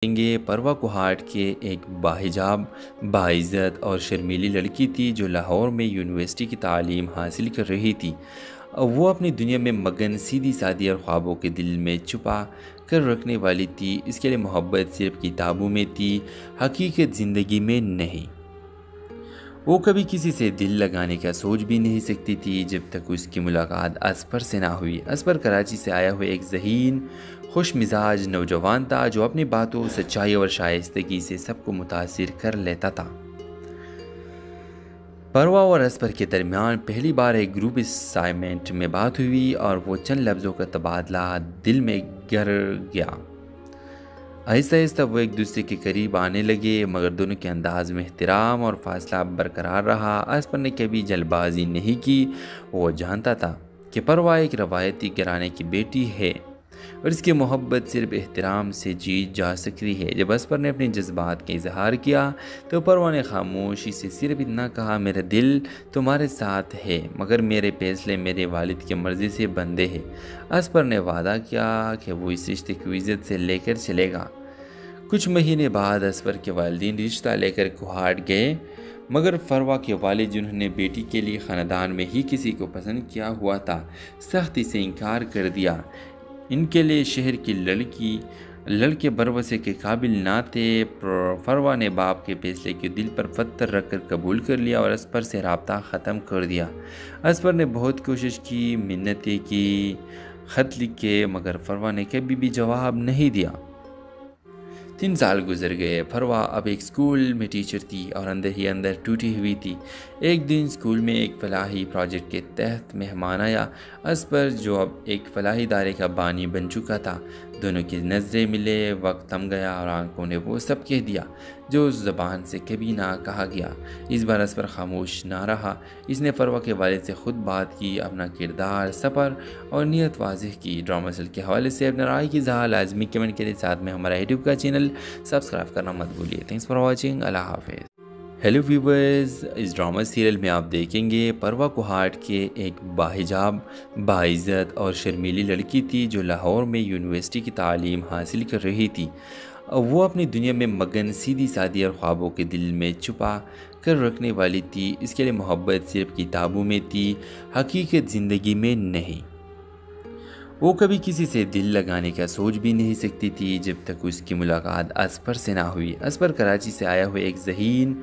देखेंगे। परवा कुहाट के एक बाहिजाब, बाइज़्ज़त और शर्मीली लड़की थी जो लाहौर में यूनिवर्सिटी की तालीम हासिल कर रही थी। वो अपनी दुनिया में मगन, सीधी सादी और ख्वाबों के दिल में छुपा कर रखने वाली थी। इसके लिए मोहब्बत सिर्फ किताबों में थी, हकीकत ज़िंदगी में नहीं। वो कभी किसी से दिल लगाने का सोच भी नहीं सकती थी जब तक उसकी मुलाकात असफर से ना हुई। असफर कराची से आया हुआ एक ज़हीन, खुश मिजाज नौजवान था जो अपनी बातों, सच्चाई और शाइस्तगी से सबको मुतासिर कर लेता था। परवा और असफर के दरमियान पहली बार एक ग्रुप असाइनमेंट में बात हुई और वो चंद लफ्ज़ों का तबादला दिल में गर गया। आहिस्ता आहिस्ता वो एक दूसरे के करीब आने लगे, मगर दोनों के अंदाज में एहतराम और फासला बरकरार रहा। असफर ने कभी जल्दबाजी नहीं की। वो जानता था कि परवा एक रवायती घराने की बेटी है और इसकी मोहब्बत सिर्फ एहतराम से जीत जा सकती है। जब असफर ने अपने जज्बात का इजहार किया तो परवा ने खामोशी से सिर्फ इतना कहा, मेरा दिल तुम्हारे साथ है, मगर मेरे फैसले मेरे वालिद की मर्ज़ी से बंधे हैं। असफर ने वादा किया कि वो इस रिश्ते को इज़्ज़त से लेकर चलेगा। कुछ महीने बाद असफर के वालिदैन रिश्ता लेकर कुहाट गए, मगर फरवा के वालिद, जिन्होंने बेटी के लिए ख़ानदान में ही किसी को पसंद किया हुआ था, सख्ती से इनकार कर दिया। इनके लिए शहर की लड़के भरवसे के काबिल ना थे। फरवा ने बाप के फैसले को दिल पर पत्थर रख कर कबूल कर लिया और असफर से रब्ता ख़त्म कर दिया। असफर ने बहुत कोशिश की, मिन्नतें की, ख़त लिखे, मगर फरवा ने कभी भी जवाब नहीं दिया। 3 साल गुजर गए। फरवा अब एक स्कूल में टीचर थी और अंदर ही अंदर टूटी हुई थी। एक दिन स्कूल में एक फलाही प्रोजेक्ट के तहत मेहमान आया। असफर, जो अब एक फलाही इदारे का बानी बन चुका था, दोनों की नज़रें मिले। वक्त थम गया और आंखों ने वो सब कह दिया जो उस ज़बान से कभी ना कहा गया। इस बार असफर खामोश ना रहा। इसने फरवा के वालिद से खुद बात की, अपना किरदार, सफ़र और नीयत वाज़ेह की। ड्रामा सेल के हवाले से अपने राय की इज़हार लाजमी कमेंट के साथ में हमारा यूट्यूब का चैनल सब्सक्राइब करना मत भूलिए। Thanks for watching. अल्लाह हाफिज़। हेलो व्यूवर्स, इस ड्रामा सीरियल में आप देखेंगे परवा कुहाट के एक बाहिजाब, बाइज़्ज़त और शर्मीली लड़की थी जो लाहौर में यूनिवर्सिटी की तालीम हासिल कर रही थी। वो अपनी दुनिया में मगन, सीधी सादी और ख्वाबों के दिल में छुपा कर रखने वाली थी। इसके लिए मोहब्बत सिर्फ किताबों में थी, हकीकत ज़िंदगी में नहीं। वो कभी किसी से दिल लगाने का सोच भी नहीं सकती थी जब तक उसकी मुलाकात असफर से ना हुई। असफर कराची से आया हुआ एक ज़हीन,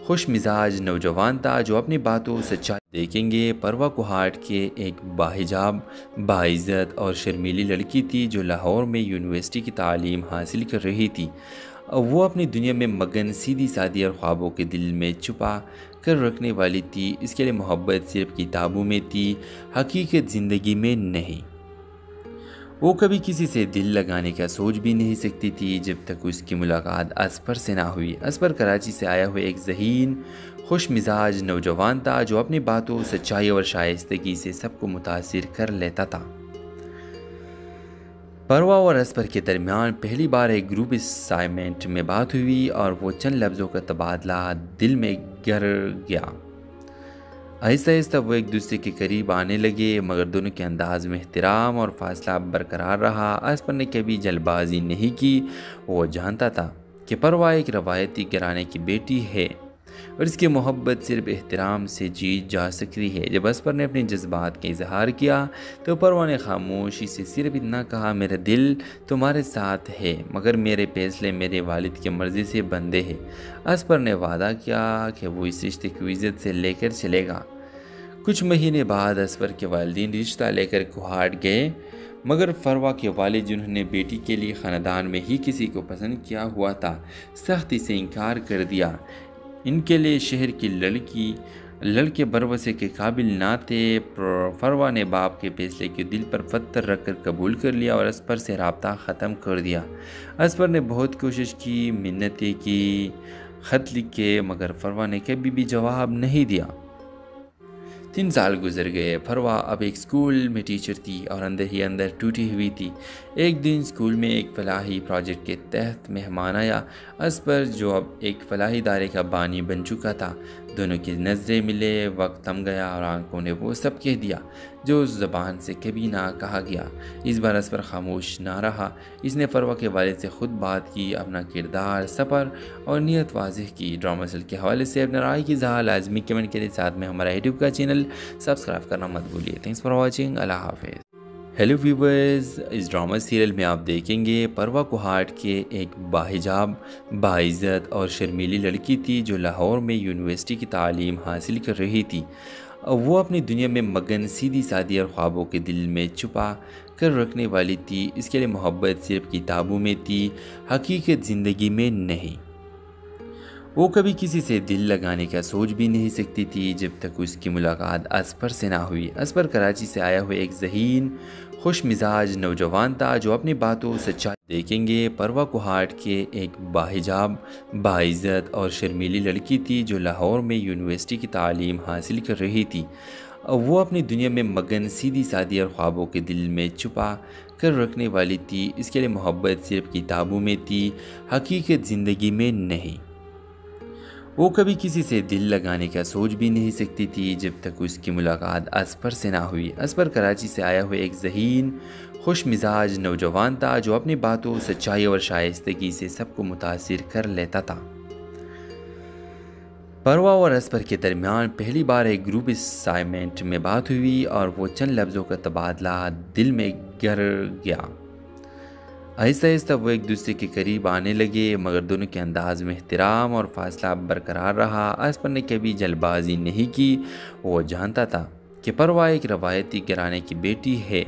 खुश मिजाज नौजवान था जो अपनी बातों, सच्चाई देखेंगे। परवा कुहाट के एक बाहिजाब, बाइज़्ज़त और शर्मीली लड़की थी जो लाहौर में यूनिवर्सिटी की तालीम हासिल कर रही थी। वो अपनी दुनिया में मगन, सीधी सादी और ख्वाबों के दिल में छुपा कर रखने वाली थी। इसके लिए मोहब्बत सिर्फ किताबों में थी, हकीकत ज़िंदगी में नहीं। वो कभी किसी से दिल लगाने का सोच भी नहीं सकती थी जब तक उसकी मुलाकात असफर से ना हुई। असफर कराची से आया हुआ एक ज़हीन, खुश मिजाज नौजवान था जो अपनी बातों, सच्चाई और शाइस्तगी से सबको मुतासिर कर लेता था। परवा और असफर के दरमियान पहली बार एक ग्रुप असाइनमेंट में बात हुई और वो चंद लफ्ज़ों का तबादला दिल में गर गया। आहिस्ता आहिस्ता वो एक दूसरे के करीब आने लगे, मगर दोनों के अंदाज में एहतराम और फासला बरकरार रहा। असफर ने कभी जल्दबाजी नहीं की। वो जानता था कि परवा एक रवायती घराने की बेटी है और इसकी मोहब्बत सिर्फ एहतराम से जीत जा सकती है। जब असफर ने अपने जज्बात का इजहार किया तो परवा ने खामोशी से सिर्फ इतना कहा, मेरा दिल तुम्हारे साथ है, मगर मेरे फैसले मेरे वालिद की मर्ज़ी से बंधे हैं। असफर ने वादा किया कि वो इस रिश्ते को इज़्ज़त से लेकर चलेगा। कुछ महीने बाद असफर के वालिदैन रिश्ता लेकर कुहाट गए, मगर फरवा के वालिद, जिन्होंने बेटी के लिए ख़ानदान में ही किसी को पसंद किया हुआ था, सख्ती से इनकार कर दिया। इनके लिए शहर की लड़के भरवसे के काबिल ना थे। फरवा ने बाप के फैसले को दिल पर पत्थर रख कर कबूल कर लिया और असफर से रब्ता ख़त्म कर दिया। असफर ने बहुत कोशिश की, मिन्नतें की, ख़त लिखे, मगर फरवा ने कभी भी जवाब नहीं दिया। 3 साल गुजर गए। फरवा अब एक स्कूल में टीचर थी और अंदर ही अंदर टूटी हुई थी। एक दिन स्कूल में एक फलाही प्रोजेक्ट के तहत मेहमान आया। असफर, जो अब एक फलाही इदारे का बानी बन चुका था, दोनों की नज़रें मिले, वक्त थम गया और आंखों ने वो सब कह दिया जो उस ज़बान से कभी ना कहा गया। इस बार असफर खामोश ना रहा। इसने फरवा के वालिद से ख़ुद बात की, अपना किरदार, सफ़र और नीयत वाज़ेह की। ड्रामा सेल के हवाले से अपने राय की इज़हार लाजमी कमेंट के लिए साथ में हमारा यूट्यूब का चैनल सब्सक्राइब करना मत भूलिए। Thanks for watching. अल्लाह हाफ़िज़। हेलो व्यूवर्स, इस ड्रामा सीरियल में आप देखेंगे परवा कुहाट के एक बाहिजाब, बाइज़्ज़त और शर्मीली लड़की थी जो लाहौर में यूनिवर्सिटी की तालीम हासिल कर रही थी। वो अपनी दुनिया में मगन, सीधी सादी और ख्वाबों के दिल में छुपा कर रखने वाली थी। इसके लिए मोहब्बत सिर्फ किताबों में थी, हकीकत ज़िंदगी में नहीं। वो कभी किसी से दिल लगाने का सोच भी नहीं सकती थी जब तक उसकी मुलाकात असफर से ना हुई। असफर कराची से आया हुआ एक ज़हीन, खुश मिजाज नौजवान था जो अपनी बातों सच्चाई देखेंगे। परवा कुहाट के एक बाहिजाब, बाइज़्ज़त और शर्मीली लड़की थी जो लाहौर में यूनिवर्सिटी की तालीम हासिल कर रही थी। वो अपनी दुनिया में मगन, सीधी सादी और ख्वाबों के दिल में छुपा कर रखने वाली थी। इसके लिए मोहब्बत सिर्फ किताबों में थी, हकीकत ज़िंदगी में नहीं। वो कभी किसी से दिल लगाने का सोच भी नहीं सकती थी जब तक उसकी मुलाकात असफर से ना हुई। असफर कराची से आया हुआ एक ज़हीन, खुश मिजाज नौजवान था जो अपनी बातों, सच्चाई और शाइस्तगी से सबको मुतासिर कर लेता था। परवा और असफर के दरमियान पहली बार एक ग्रुप असाइनमेंट में बात हुई और वो चंद लफ्ज़ों का तबादला दिल में गर गया। आहिस्ता आहिस्ता वो एक दूसरे के करीब आने लगे, मगर दोनों के अंदाज में एहतराम और फासला बरकरार रहा। असफर ने कभी जल्दबाजी नहीं की। वो जानता था कि परवा एक रवायती घराने की बेटी है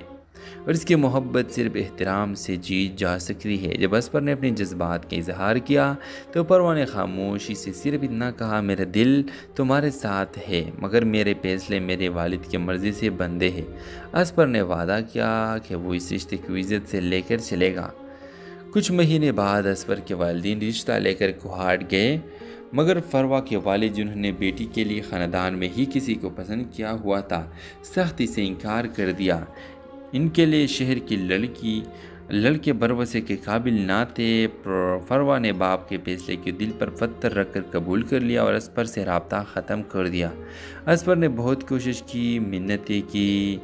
और इसकी मोहब्बत सिर्फ एहतराम से जीत जा सकती है। जब असफर ने अपने जज्बात का इजहार किया तो परवा ने खामोशी से सिर्फ इतना कहा, मेरा दिल तुम्हारे साथ है, मगर मेरे फैसले मेरे वालिद की मर्ज़ी से बंधे हैं। असफर ने वादा किया कि वो इस रिश्ते की इज़्ज़त से लेकर चलेगा। कुछ महीने बाद असफर के वालिदैन रिश्ता लेकर कुहाट गए, मगर फरवा के वालिद जिन्होंने बेटी के लिए ख़ानदान में ही किसी को पसंद किया हुआ था, सख्ती से इनकार कर दिया। इनके लिए शहर की लड़के बरवसे के काबिल ना थे। फरवा ने बाप के फैसले के दिल पर पत्थर रखकर कबूल कर लिया और असफर से रब्ता ख़त्म कर दिया। असफर ने बहुत कोशिश की, मिन्नतें की,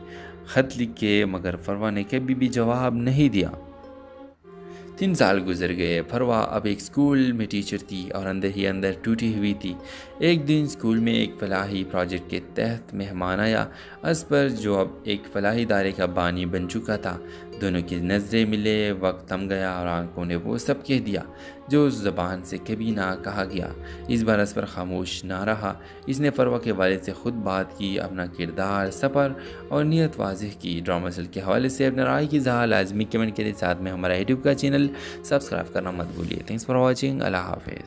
ख़त लिखे, मगर फरवा ने कभी भी जवाब नहीं दिया। 3 साल गुजर गए। फरवा अब एक स्कूल में टीचर थी और अंदर ही अंदर टूटी हुई थी। एक दिन स्कूल में एक फलाही प्रोजेक्ट के तहत मेहमान आया। असफर जो अब एक फलाही इदारे का बानी बन चुका था। दोनों की नज़रें मिले, वक्त थम गया और आंखों ने वो सब कह दिया जो उस ज़बान से कभी ना कहा गया। इस बार असफर खामोश ना रहा। इसने फरवा के वालिद से ख़ुद बात की, अपना किरदार, सफ़र और नीयत वाज़ेह की। ड्रामा सेल के हवाले से अपने राय की इज़हार लाजमी कमेंट के लिए साथ में हमारा यूट्यूब का चैनल सब्सक्राइब करना मत भूलिए। Thanks for watching. अल्लाह हाफ़िज़।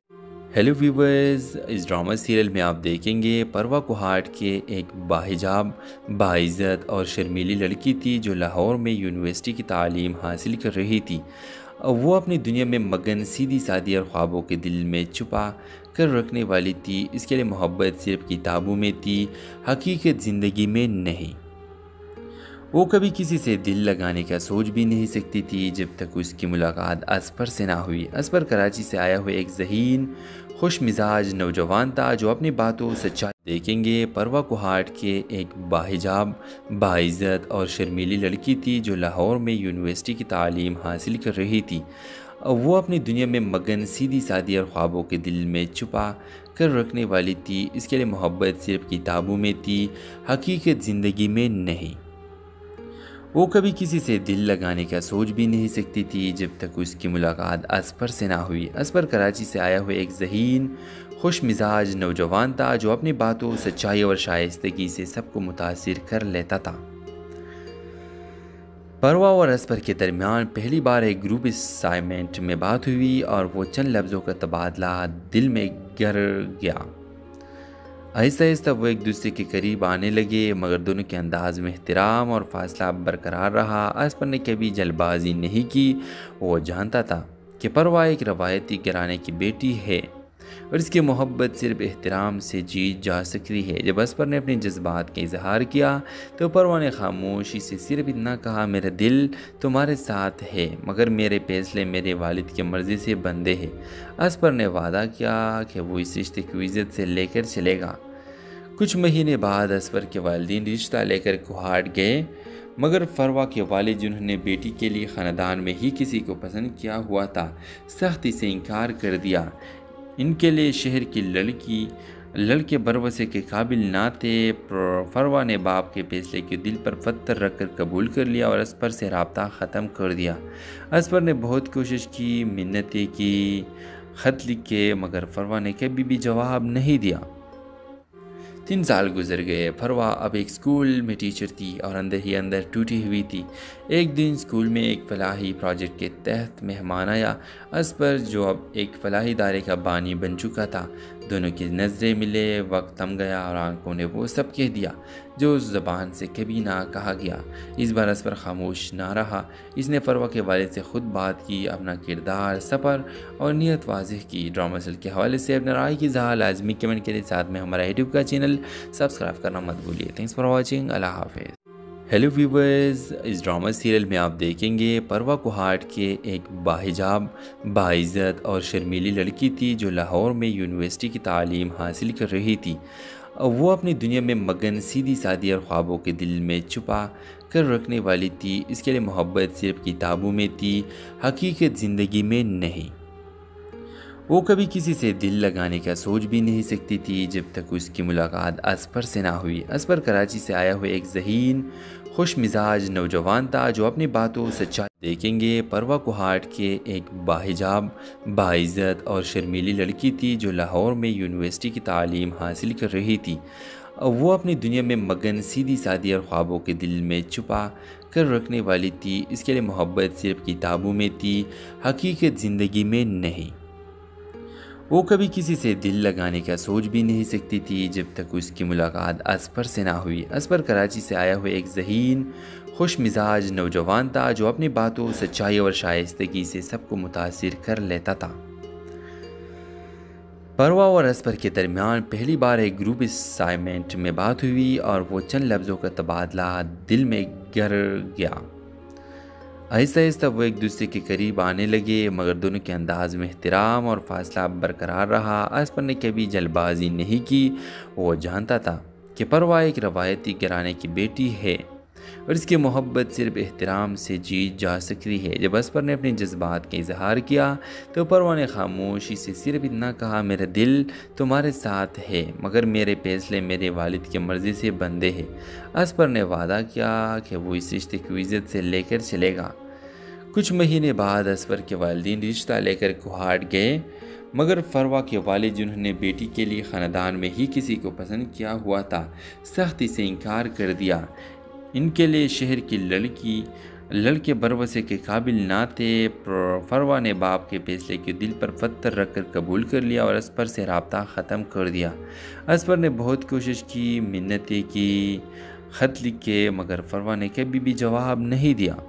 हेलो व्यूवर्स, इस ड्रामा सीरियल में आप देखेंगे परवा कुहाट के एक बाहिजाब, बाइज़्ज़त और शर्मीली लड़की थी जो लाहौर में यूनिवर्सिटी की तालीम हासिल कर रही थी। वो अपनी दुनिया में मगन, सीधी सादी और ख्वाबों के दिल में छुपा कर रखने वाली थी। इसके लिए मोहब्बत सिर्फ किताबों में थी, हकीकत ज़िंदगी में नहीं। वो कभी किसी से दिल लगाने का सोच भी नहीं सकती थी जब तक उसकी मुलाकात असफर से ना हुई। असफर कराची से आया हुआ एक ज़हीन, खुश मिजाज नौजवान था जो अपनी बातों, सच्चाई देखेंगे। परवा कुहाट के एक बाहिजाब, बाइज़्ज़त और शर्मीली लड़की थी जो लाहौर में यूनिवर्सिटी की तालीम हासिल कर रही थी। वो अपनी दुनिया में मगन, सीधी सादी और ख्वाबों के दिल में छुपा कर रखने वाली थी। इसके लिए मोहब्बत सिर्फ किताबों में थी, हकीकत ज़िंदगी में नहीं। वो कभी किसी से दिल लगाने का सोच भी नहीं सकती थी जब तक उसकी मुलाकात असफर से ना हुई। असफर कराची से आया हुआ एक ज़हीन, खुश मिजाज नौजवान था जो अपनी बातों, सच्चाई और शाइस्तगी से सबको मुतासिर कर लेता था। परवा और असफर के दरमियान पहली बार एक ग्रुप असाइनमेंट में बात हुई और वो चंद लफ्ज़ों का तबादला दिल में गर गया। आहिस्ता आहिस्ता वो एक दूसरे के करीब आने लगे, मगर दोनों के अंदाज में एहतराम और फासला बरकरार रहा। असफर ने कभी जल्दबाजी नहीं की। वो जानता था कि परवा एक रवायती घराने की बेटी है और इसकी मोहब्बत सिर्फ एहतराम से जीत जा सकती है। जब असफर ने अपने जज्बात का इजहार किया तो परवा ने खामोशी से सिर्फ इतना कहा, मेरा दिल तुम्हारे साथ है, मगर मेरे फैसले मेरे वालिद की मर्ज़ी से बंधे हैं। असफर ने वादा किया कि वो इस रिश्ते की इज़्ज़त से लेकर चलेगा। कुछ महीने बाद असफर के वालिदैन रिश्ता लेकर कुहाट गए, मगर फरवा के वालिद जिन्होंने बेटी के लिए ख़ानदान में ही किसी को पसंद किया हुआ था, सख्ती से इनकार कर दिया। इनके लिए शहर की लड़के बरवसे के काबिल ना थे। फरवा ने बाप के फैसले के दिल पर पत्थर रखकर कबूल कर लिया और असफर से रब्ता ख़त्म कर दिया। असफर ने बहुत कोशिश की, मिन्नतें की, ख़त लिखे, मगर फरवा ने कभी भी जवाब नहीं दिया। 3 साल गुजर गए। फरवा अब एक स्कूल में टीचर थी और अंदर ही अंदर टूटी हुई थी। एक दिन स्कूल में एक फलाही प्रोजेक्ट के तहत मेहमान आया। असफर जो अब एक फलाही इदारे का बानी बन चुका था, दोनों की नज़रें मिले। वक्त थम गया और आंखों ने वो सब कह दिया जो उस ज़बान से कभी ना कहा गया। इस बार असफर खामोश ना रहा। इसने फरवा के वालिद से ख़ुद बात की, अपना किरदार, सफ़र और नीयत वाज़ेह की। ड्रामा सेल के हवाले से अपने राय की इज़हार लाजमी कमेंट के साथ में हमारा यूट्यूब का चैनल सब्सक्राइब करना मत भूलिए। Thanks for watching. अल्लाह हाफिज़। हेलो व्यूवर्स, इस ड्रामा सीरियल में आप देखेंगे परवा कुहाट के एक बाहिजाब, बाइज़्ज़त और शर्मीली लड़की थी जो लाहौर में यूनिवर्सिटी की तालीम हासिल कर रही थी। वो अपनी दुनिया में मगन, सीधी सादी और ख्वाबों के दिल में छुपा कर रखने वाली थी। इसके लिए मोहब्बत सिर्फ किताबों में थी, हकीकत ज़िंदगी में नहीं। वो कभी किसी से दिल लगाने का सोच भी नहीं सकती थी जब तक उसकी मुलाकात असफर से ना हुई। असफर कराची से आया हुआ एक ज़हीन, खुश मिजाज नौजवान था जो अपनी बातों सच्चाई देखेंगे। परवा कुहाट के एक बाहिजाब, बाइज़्ज़त और शर्मीली लड़की थी जो लाहौर में यूनिवर्सिटी की तालीम हासिल कर रही थी। वो अपनी दुनिया में मगन, सीधी सादी और ख्वाबों के दिल में छुपा कर रखने वाली थी। इसके लिए मोहब्बत सिर्फ किताबों में थी, हकीकत ज़िंदगी में नहीं। वो कभी किसी से दिल लगाने का सोच भी नहीं सकती थी जब तक उसकी मुलाकात असफर से ना हुई। असफर कराची से आया हुआ एक ज़हीन, खुश मिजाज नौजवान था जो अपनी बातों, सच्चाई और शाइस्तगी से सबको मुतासिर कर लेता था। परवा और असफर के दरमियान पहली बार एक ग्रुप असाइनमेंट में बात हुई और वो चंद लफ्ज़ों का तबादला दिल में गर गया। आहिस्ता आहिस्ता वो एक दूसरे के करीब आने लगे, मगर दोनों के अंदाज में एहतराम और फासला बरकरार रहा। असफर ने कभी जल्दबाजी नहीं की। वो जानता था कि परवा एक रवायती घराने की बेटी है और इसकी मोहब्बत सिर्फ एहतराम से जीत जा सकती है। जब असफर ने अपने जज्बात का इजहार किया तो परवा ने खामोशी से सिर्फ इतना कहा, मेरा दिल तुम्हारे साथ है, मगर मेरे फैसले मेरे वालिद की मर्ज़ी से बंधे हैं। असफर ने वादा किया कि वो इस रिश्ते को इज़्ज़त से लेकर चलेगा। कुछ महीने बाद असफर के वालिदैन रिश्ता लेकर कुहाट गए, मगर फरवा के वालिद जिन्होंने बेटी के लिए ख़ानदान में ही किसी को पसंद किया हुआ था, सख्ती से इनकार कर दिया। इनके लिए शहर की लड़के बरवसे के काबिल ना थे। फरवा ने बाप के फैसले के दिल पर पत्थर रखकर कबूल कर लिया और असफर से रब्ता ख़त्म कर दिया। असफर ने बहुत कोशिश की, मिन्नतें की, ख़त लिखे, मगर फरवा ने कभी भी जवाब नहीं दिया।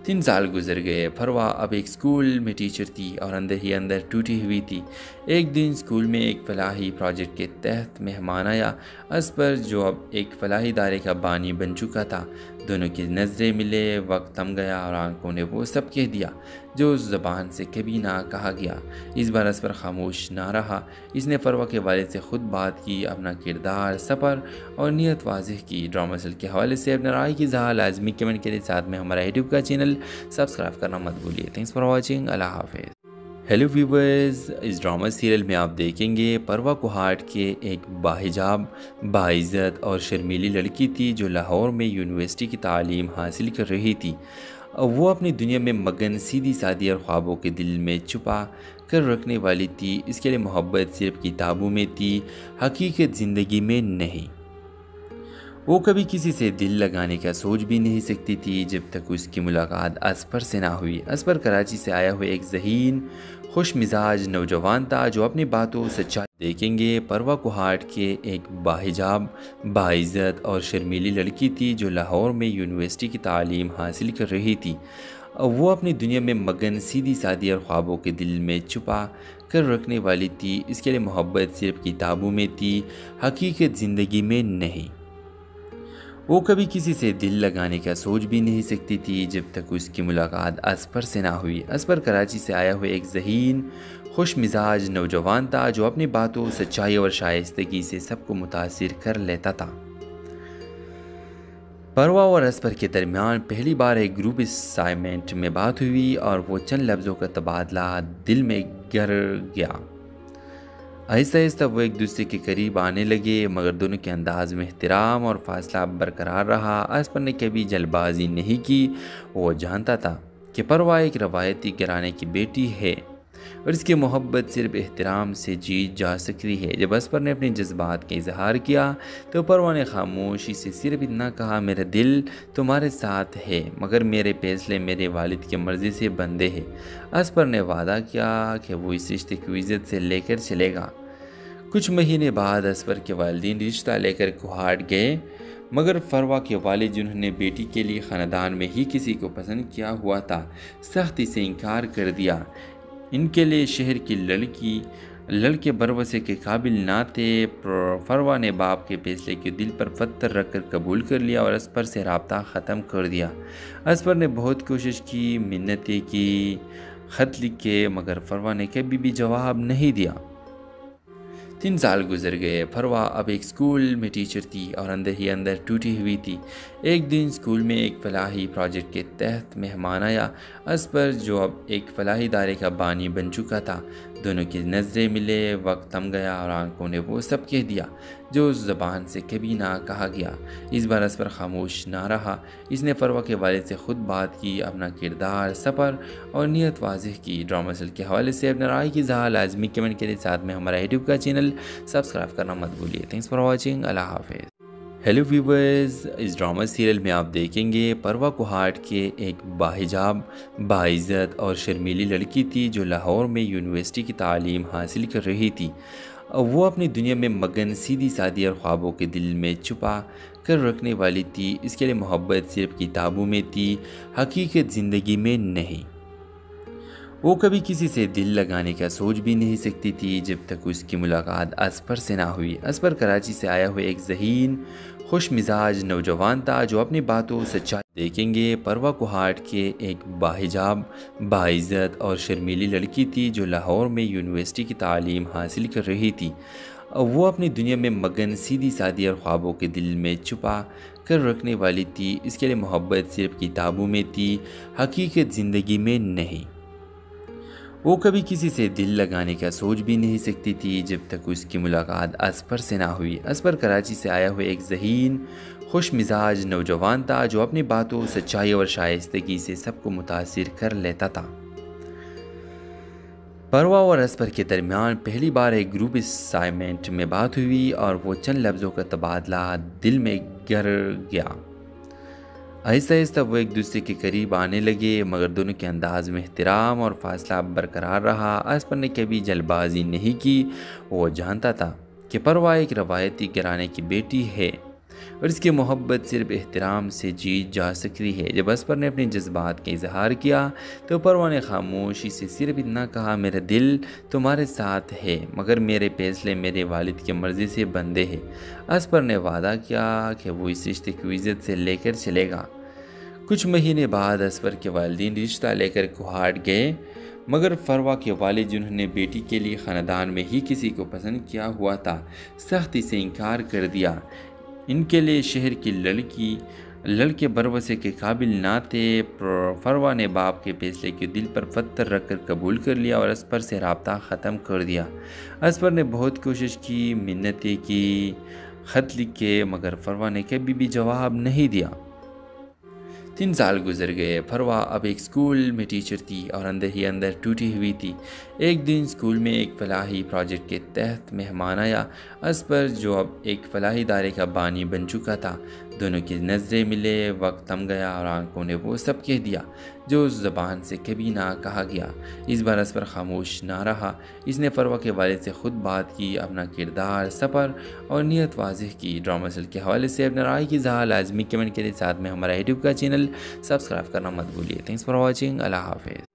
3 साल गुजर गए। फरवा अब एक स्कूल में टीचर थी और अंदर ही अंदर टूटी हुई थी। एक दिन स्कूल में एक फलाही प्रोजेक्ट के तहत मेहमान आया। असफर जो अब एक फलाही इदारे का बानी बन चुका था, दोनों की नज़रें मिले। वक्त थम गया और आंखों ने वो सब कह दिया जो उस ज़बान से कभी ना कहा गया। इस बार असफर खामोश ना रहा। इसने फरवा के वालिद से ख़ुद बात की, अपना किरदार, सफ़र और नीयत वाज़ेह की। ड्रामा सेल के हवाले से अपने राय की इज़हार लाजमी कमेंट के साथ में हमारा यूट्यूब का चैनल सब्सक्राइब करना मत भूलिए। Thanks for watching. अल्लाह हाफिज़। हेलो व्यूवर्स, इस ड्रामा सीरियल में आप देखेंगे परवा कुहाट के एक बाहिजाब, बाइज़्ज़त और शर्मीली लड़की थी जो लाहौर में यूनिवर्सिटी की तालीम हासिल कर रही थी। वो अपनी दुनिया में मगन, सीधी सादी और ख्वाबों के दिल में छुपा कर रखने वाली थी। इसके लिए मोहब्बत सिर्फ किताबों में थी, हकीकत ज़िंदगी में नहीं। वो कभी किसी से दिल लगाने का सोच भी नहीं सकती थी जब तक उसकी मुलाकात असफर से ना हुई। असफर कराची से आया हुआ एक ज़हीन, खुश मिजाज नौजवान था जो अपनी बातों, सच्चाई देखेंगे। परवा कुहाट के एक बाहिजाब, बाइज़्ज़त और शर्मीली लड़की थी जो लाहौर में यूनिवर्सिटी की तालीम हासिल कर रही थी। वो अपनी दुनिया में मगन, सीधी सादी और ख्वाबों के दिल में छुपा कर रखने वाली थी। इसके लिए मोहब्बत सिर्फ किताबों में थी, हकीकत ज़िंदगी में नहीं। वो कभी किसी से दिल लगाने का सोच भी नहीं सकती थी जब तक उसकी मुलाकात असफर से ना हुई। असफर कराची से आया हुआ एक ज़हीन खुश मिजाज नौजवान था जो अपनी बातों, सच्चाई और शाइस्तगी से सबको मुतासिर कर लेता था। परवा और असफर के दरमियान पहली बार एक ग्रुप असाइनमेंट में बात हुई और वो चंद लफ्ज़ों का तबादला दिल में गर गया। आहिस्ता आहिस्ता वो एक दूसरे के करीब आने लगे, मगर दोनों के अंदाज में एहतराम और फासला बरकरार रहा। असफर ने कभी जल्दबाजी नहीं की। वो जानता था कि परवा एक रवायती घराने की बेटी है और इसकी मोहब्बत सिर्फ एहतराम से जीत जा सकती है। जब असफर ने अपने जज्बात का इजहार किया तो परवा ने खामोशी से सिर्फ इतना कहा, मेरा दिल तुम्हारे साथ है, मगर मेरे फैसले मेरे वालिद की मर्ज़ी से बंधे हैं। असफर ने वादा किया कि वो इस रिश्ते की इज़्ज़त से लेकर चलेगा। कुछ महीने बाद असफर के वालिदैन रिश्ता लेकर कुहाट गए, मगर फरवा के वालिद जिन्होंने बेटी के लिए ख़ानदान में ही किसी को पसंद किया हुआ था, सख्ती से इनकार कर दिया। इनके लिए शहर की लड़के बरवसे के काबिल ना थे। फरवा ने बाप के फैसले के दिल पर पत्थर रख कर कबूल कर लिया और असफर से रब्ता ख़त्म कर दिया। असफर ने बहुत कोशिश की, मिन्नतें की, ख़त लिखे, मगर फरवा ने कभी भी जवाब नहीं दिया। 3 साल गुजर गए। फरवा अब एक स्कूल में टीचर थी और अंदर ही अंदर टूटी हुई थी। एक दिन स्कूल में एक फलाही प्रोजेक्ट के तहत मेहमान आया। असफर जो अब एक फलाही इदारे का बानी बन चुका था, दोनों की नज़रें मिले। वक्त थम गया और आंखों ने वो सब कह दिया जो उस ज़बान से कभी ना कहा गया। इस बार असफर खामोश ना रहा। इसने फरवा के वालिद से ख़ुद बात की, अपना किरदार, सफ़र और नीयत वाज़ेह की। ड्रामा सेल के हवाले से अपने राय की इज़हार लाजमी कमेंट के साथ में हमारा यूट्यूब का चैनल सब्सक्राइब करना मत भूलिए। Thanks for watching. अल्लाह हाफिज़। हेलो व्यूवर्स, इस ड्रामा सीरियल में आप देखेंगे परवा कुहाट के एक बाहिजाब, बाइज़्ज़त और शर्मीली लड़की थी जो लाहौर में यूनिवर्सिटी की तालीम हासिल कर रही थी। वो अपनी दुनिया में मगन, सीधी सादी और ख्वाबों के दिल में छुपा कर रखने वाली थी। इसके लिए मोहब्बत सिर्फ किताबों में थी, हकीकत ज़िंदगी में नहीं। वो कभी किसी से दिल लगाने का सोच भी नहीं सकती थी जब तक उसकी मुलाकात असफर से ना हुई। असफर कराची से आया हुआ एक ज़हीन खुश मिजाज नौजवान था जो अपनी बातों, सच्चाई देखेंगे। परवा कुहाट के एक बाहिजाब, बाइज़्ज़त और शर्मीली लड़की थी जो लाहौर में यूनिवर्सिटी की तालीम हासिल कर रही थी। वो अपनी दुनिया में मगन, सीधी सादी और ख्वाबों के दिल में छुपा कर रखने वाली थी। इसके लिए मोहब्बत सिर्फ किताबों में थी, हकीकत ज़िंदगी में नहीं। वो कभी किसी से दिल लगाने का सोच भी नहीं सकती थी जब तक उसकी मुलाकात असफर से ना हुई। असफर कराची से आया हुआ एक ज़हीन खुश मिजाज नौजवान था जो अपनी बातों, सच्चाई और शाइस्तगी से सबको मुतासिर कर लेता था। परवा और असफर के दरमियान पहली बार एक ग्रुप असाइनमेंट में बात हुई और वो चंद लफ्ज़ों का तबादला दिल में गर गया। आहिस्ता आहिस्ता वो एक दूसरे के करीब आने लगे, मगर दोनों के अंदाज में एहतराम और फासला बरकरार रहा। असफर ने कभी जल्दबाजी नहीं की। वो जानता था कि परवा एक रवायती घराने की बेटी है और इसकी मोहब्बत सिर्फ एहतराम से जीत जा सकती है। जब असफर ने अपने जज्बात का इजहार किया तो परवा ने खामोशी से सिर्फ इतना कहा, मेरा दिल तुम्हारे साथ है, मगर मेरे फैसले मेरे वालिद की मर्ज़ी से बंधे हैं। असफर ने वादा किया कि वो इस रिश्ते की इज़्ज़त से लेकर चलेगा। कुछ महीने बाद असफर के वालिदैन रिश्ता लेकर कुहाट गए, मगर फरवा के वालिद जिन्होंने बेटी के लिए ख़ानदान में ही किसी को पसंद किया हुआ था, सख्ती से इनकार कर दिया। इनके लिए शहर की लड़के बरवसे के काबिल ना थे। फरवा ने बाप के फैसले के दिल पर पत्थर रख कर कबूल कर लिया और असफर से रब्ता ख़त्म कर दिया। असफर ने बहुत कोशिश की, मिन्नतें की, ख़त लिखे, मगर फरवा ने कभी भी जवाब नहीं दिया। 3 साल गुजर गए। फरवा अब एक स्कूल में टीचर थी और अंदर ही अंदर टूटी हुई थी। एक दिन स्कूल में एक फलाही प्रोजेक्ट के तहत मेहमान आया। असफर जो अब एक फलाही इदारे का बानी बन चुका था, दोनों की नज़रें मिले। वक्त थम गया और आंखों ने वो सब कह दिया जो उस ज़बान से कभी ना कहा गया। इस बार असफर खामोश ना रहा। इसने फरवा के वालिद से ख़ुद बात की, अपना किरदार, सफ़र और नीयत वाज़ेह की। ड्रामा सेल के हवाले से अपने राय की इज़हार लाजमी कमेंट के साथ में हमारा यूट्यूब का चैनल सब्सक्राइब करना मत भूलिए। Thanks for watching. अल्लाह हाफिज़।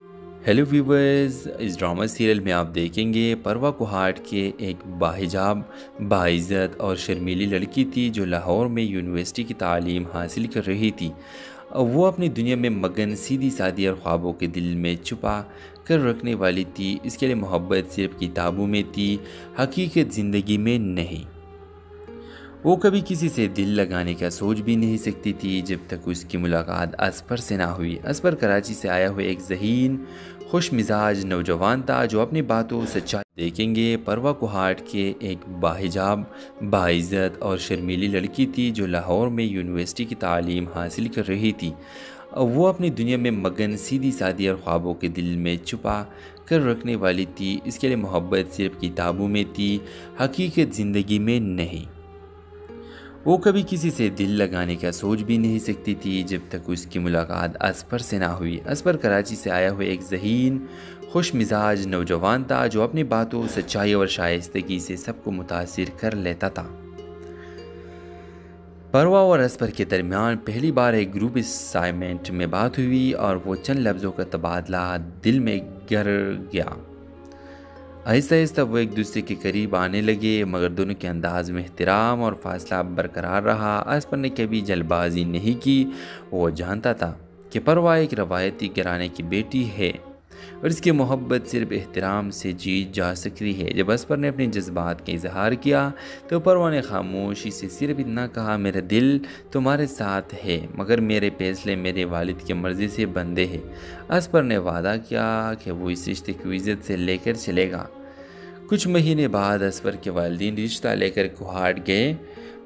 हेलो व्यूवर्स, इस ड्रामा सीरियल में आप देखेंगे परवा कुहाट के एक बाहिजाब, बाइज़्ज़त और शर्मीली लड़की थी जो लाहौर में यूनिवर्सिटी की तालीम हासिल कर रही थी। वो अपनी दुनिया में मगन, सीधी सादी और ख्वाबों के दिल में छुपा कर रखने वाली थी। इसके लिए मोहब्बत सिर्फ किताबों में थी, हकीकत ज़िंदगी में नहीं। वो कभी किसी से दिल लगाने का सोच भी नहीं सकती थी जब तक उसकी मुलाकात असफर से ना हुई। असफर कराची से आया हुआ एक ज़हीन, खुश मिजाज नौजवान था जो अपनी बातों सच्चाई देखेंगे। परवा कुहाट के एक बाहिजाब, बाइज़्ज़त और शर्मीली लड़की थी जो लाहौर में यूनिवर्सिटी की तालीम हासिल कर रही थी। वो अपनी दुनिया में मगन, सीधी सादी और ख्वाबों के दिल में छुपा कर रखने वाली थी। इसके लिए मोहब्बत सिर्फ किताबों में थी, हकीकत ज़िंदगी में नहीं। वो कभी किसी से दिल लगाने का सोच भी नहीं सकती थी जब तक उसकी मुलाकात असफर से ना हुई। असफर कराची से आया हुआ एक ज़हीन, खुश मिजाज नौजवान था जो अपनी बातों, सच्चाई और शाइस्तगी से सबको मुतासिर कर लेता था। परवा और असफर के दरमियान पहली बार एक ग्रुप असाइनमेंट में बात हुई और वो चंद लफ्ज़ों का तबादला दिल में गर गया। आहिस्ता आहिस्ता वो एक दूसरे के करीब आने लगे, मगर दोनों के अंदाज में एहतराम और फासला बरकरार रहा। असफर ने कभी जल्दबाजी नहीं की। वो जानता था कि परवा एक रवायती घराने की बेटी है और इसकी मोहब्बत सिर्फ एहतराम से जीत जा सकती है। जब असफर ने अपने जज्बात का इजहार किया तो परवा ने खामोशी से सिर्फ इतना कहा, मेरा दिल तुम्हारे साथ है, मगर मेरे फैसले मेरे वालिद की मर्ज़ी से बंधे हैं। असफर ने वादा किया कि वो इस रिश्ते को इज़्ज़त से लेकर चलेगा। कुछ महीने बाद असफर के वालिदैन रिश्ता लेकर कुहाट गए,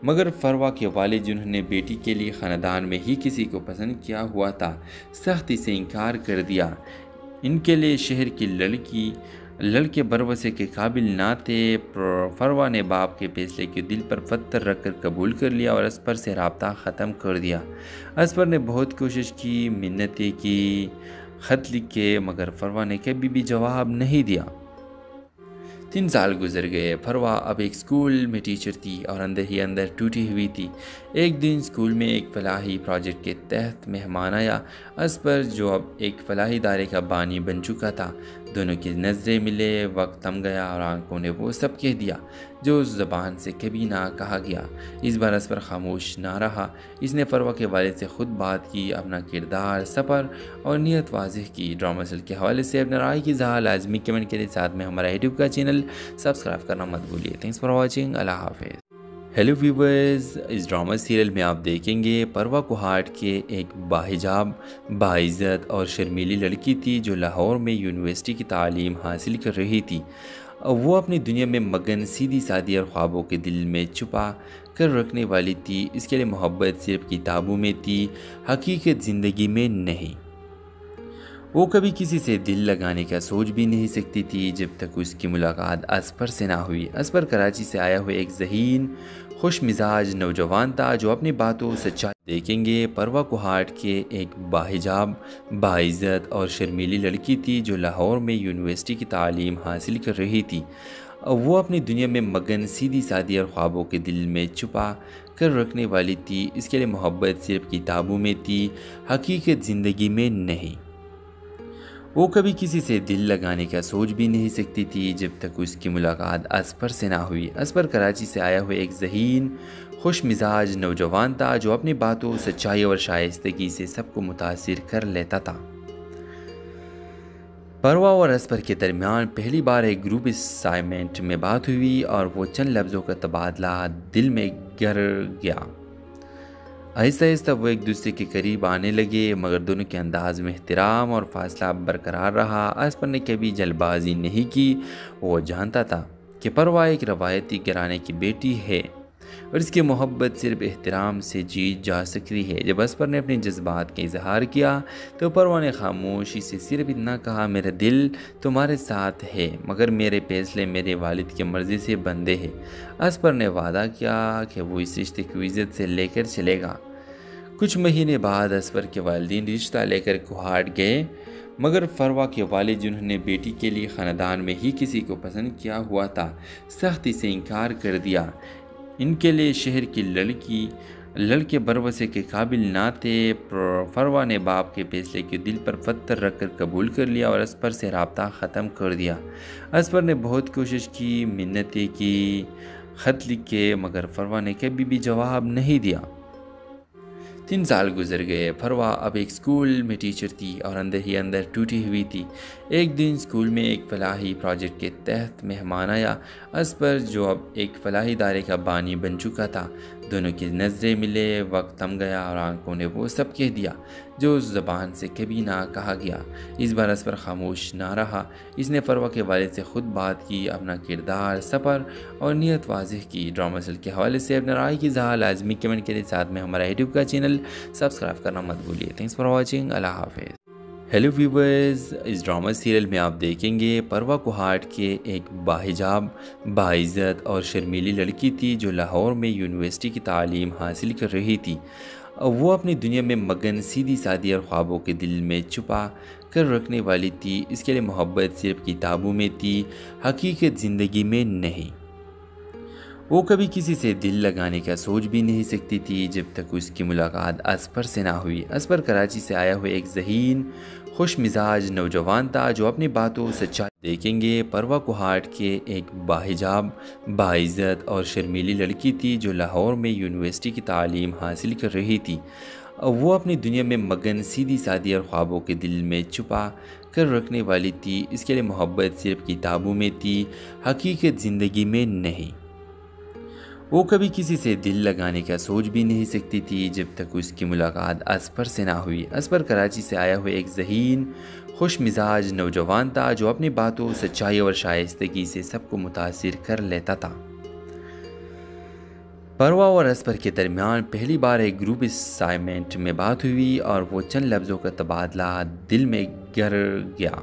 मगर फरवा के वालिद जिन्होंने बेटी के लिए ख़ानदान में ही किसी को पसंद किया हुआ था, सख्ती से इनकार कर दिया। इनके लिए शहर की लड़के बरवसे के काबिल ना थे। फरवा ने बाप के फैसले के दिल पर पत्थर रखकर कबूल कर लिया और असफर से रब्ता ख़त्म कर दिया। असफर ने बहुत कोशिश की, मिन्नतें की, ख़त लिखे, मगर फरवा ने कभी भी जवाब नहीं दिया। 3 साल गुजर गए। फरवा अब एक स्कूल में टीचर थी और अंदर ही अंदर टूटी हुई थी। एक दिन स्कूल में एक फलाही प्रोजेक्ट के तहत मेहमान आया। असफर जो अब एक फलाही इदारे का बानी बन चुका था, दोनों की नज़रें मिले। वक्त थम गया और आंखों ने वो सब कह दिया जो उस ज़बान से कभी ना कहा गया। इस बार असफर खामोश ना रहा। इसने फरवा के वालिद से खुद बात की, अपना किरदार, सफ़र और नीयत वाज़ेह की। ड्रामा सीरियल के हवाले से अपने राय की इज़हार लाजमी कमेंट करें। साथ में हमारा यूट्यूब का चैनल सब्सक्राइब करना मत भूलिए। Thanks for watching. अल्लाह हाफिज़। हेलो व्यूवर्स, इस ड्रामा सीरियल में आप देखेंगे परवा कुहाट के एक बाहिजाब, बाइज़्ज़त और शर्मीली लड़की थी जो लाहौर में यूनिवर्सिटी की तालीम हासिल कर रही थी। वो अपनी दुनिया में मगन, सीधी सादी और ख्वाबों के दिल में छुपा कर रखने वाली थी। इसके लिए मोहब्बत सिर्फ किताबों में थी, हकीकत ज़िंदगी में नहीं। वो कभी किसी से दिल लगाने का सोच भी नहीं सकती थी जब तक उसकी मुलाकात असफर से ना हुई। असफर कराची से आया हुआ एक ज़हीन, खुश मिजाज नौजवान था जो अपनी बातों, सच्चाई देखेंगे। परवा कुहाट के एक बाहिजाब, बाइज़्ज़त और शर्मीली लड़की थी जो लाहौर में यूनिवर्सिटी की तालीम हासिल कर रही थी। वो अपनी दुनिया में मगन, सीधी सादी और ख्वाबों के दिल में छुपा कर रखने वाली थी। इसके लिए मोहब्बत सिर्फ किताबों में थी, हकीकत ज़िंदगी में नहीं। वो कभी किसी से दिल लगाने का सोच भी नहीं सकती थी जब तक उसकी मुलाकात असफर से ना हुई। असफर कराची से आया हुआ एक ज़हीन, खुश मिजाज नौजवान था जो अपनी बातों, सच्चाई और शाइस्तगी से सबको मुतासिर कर लेता था। परवा और असफर के दरमियान पहली बार एक ग्रुप असाइनमेंट में बात हुई और वो चंद लफ्ज़ों का तबादला दिल में गर गया। आहिस्ता आहिस्ता वो एक दूसरे के करीब आने लगे, मगर दोनों के अंदाज में एहतराम और फासला बरकरार रहा। असफर ने कभी जल्दबाजी नहीं की। वो जानता था कि परवा एक रवायती घराने की बेटी है और इसकी मोहब्बत सिर्फ एहतराम से जीत जा सकती है। जब असफर ने अपने जज्बात का इजहार किया तो परवा ने खामोशी से सिर्फ इतना कहा, मेरा दिल तुम्हारे साथ है, मगर मेरे फैसले मेरे वालिद की मर्ज़ी से बंधे हैं। असफर ने वादा किया कि वो इस रिश्ते को इज़्ज़त से लेकर चलेगा। कुछ महीने बाद असफर के वालिदैन रिश्ता लेकर कुहाट गए, मगर फरवा के वालिद जिन्होंने बेटी के लिए ख़ानदान में ही किसी को पसंद किया हुआ था, सख्ती से इनकार कर दिया। इनके लिए शहर की लड़के बरवसे के काबिल ना थे। फरवा ने बाप के फैसले के दिल पर पत्थर रख कर कबूल कर लिया और असपर से रब्ता ख़त्म कर दिया। असपर ने बहुत कोशिश की, मिन्नतें की, ख़त लिखे, मगर फरवा ने कभी भी जवाब नहीं दिया। 3 साल गुजर गए। फरवा अब एक स्कूल में टीचर थी और अंदर ही अंदर टूटी हुई थी। एक दिन स्कूल में एक फलाही प्रोजेक्ट के तहत मेहमान आया। असपर जो अब एक फलाही इदारे का बानी बन चुका था। दोनों की नज़रें मिले, वक्त थम गया और आंखों ने वो सब कह दिया जो उस ज़बान से कभी ना कहा गया। इस बार असपर खामोश ना रहा। इसने फरवा के वालिद से ख़ुद बात की, अपना किरदार, सफ़र और नीयत वाज़ेह की। ड्रामा सेल के हवाले से अपने राय की इज़हार लाजमी कमेंट के साथ में हमारा यूट्यूब का चैनल सब्सक्राइब करना मत भूलिए। Thanks for watching. अल्लाह हाफिज़। हेलो व्यूवर्स, इस ड्रामा सीरियल में आप देखेंगे परवा कुहाट के एक बाहिजाब, बाइज़्ज़त और शर्मीली लड़की थी जो लाहौर में यूनिवर्सिटी की तालीम हासिल कर रही थी। वो अपनी दुनिया में मगन, सीधी सादी और ख्वाबों के दिल में छुपा कर रखने वाली थी। इसके लिए मोहब्बत सिर्फ किताबों में थी, हकीकत ज़िंदगी में नहीं। वो कभी किसी से दिल लगाने का सोच भी नहीं सकती थी जब तक उसकी मुलाकात असपर से ना हुई। असपर कराची से आया हुआ एक ज़हीन, खुश मिजाज नौजवान था जो अपनी बातों सच्चाई देखेंगे। परवा कुहाट के एक बाहिजाब, बाइज़्ज़त और शर्मीली लड़की थी जो लाहौर में यूनिवर्सिटी की तालीम हासिल कर रही थी। वो अपनी दुनिया में मगन, सीधी सादी और ख्वाबों के दिल में छुपा कर रखने वाली थी। इसके लिए मोहब्बत सिर्फ किताबों में थी, हकीकत ज़िंदगी में नहीं। वो कभी किसी से दिल लगाने का सोच भी नहीं सकती थी जब तक उसकी मुलाकात असपर से ना हुई। असपर कराची से आया हुआ एक ज़हीन, खुश मिजाज नौजवान था जो अपनी बातों, सच्चाई और शाइस्तगी से सबको मुतासिर कर लेता था। परवा और असपर के दरमियान पहली बार एक ग्रुप असाइनमेंट में बात हुई और वो चंद लफ्ज़ों का तबादला दिल में गर गया।